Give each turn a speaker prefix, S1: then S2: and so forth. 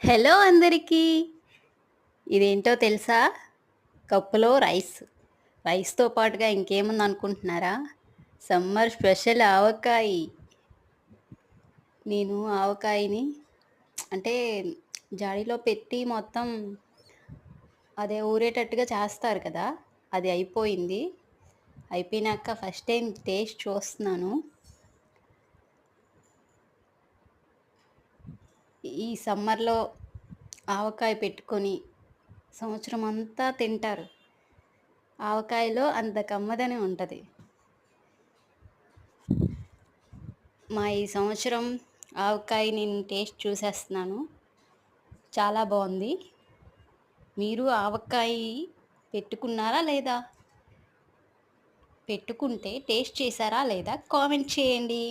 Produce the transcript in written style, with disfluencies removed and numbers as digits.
S1: Hello అందరికీ. ఇదేంటో తెలుసా? కప్పులో రైస్. రైస్‌తో పాటుగా ఇంకేముందనుకుంటున్నారా? సమ్మర్ స్పెషల్ ఆవకాయి. నేను ఆవకాయని అంటే జాడీలో పెట్టి మొత్తం అదే ఊరేటట్టుగా చేస్తారు కదా! అది అయిపోయింది. అయిపోయినాక ఫస్ట్ టైమ్ టేస్ట్ చూస్తున్నాను. ఈ సమ్మర్‌లో ఆవకాయ పెట్టుకొని సంవత్సరమంతా తింటారు. ఆవకాయలో అంత కమ్మదనం ఉంటది. ఈ సంవత్సరం ఆవకాయ నేను టేస్ట్ చూసేస్తున్నాను. చాలా బావుంది. మీరు ఆవకాయి పెట్టుకున్నారా లేదా? పెట్టుకుంటే టేస్ట్ చేశారా లేదా? కామెంట్ చేయండి.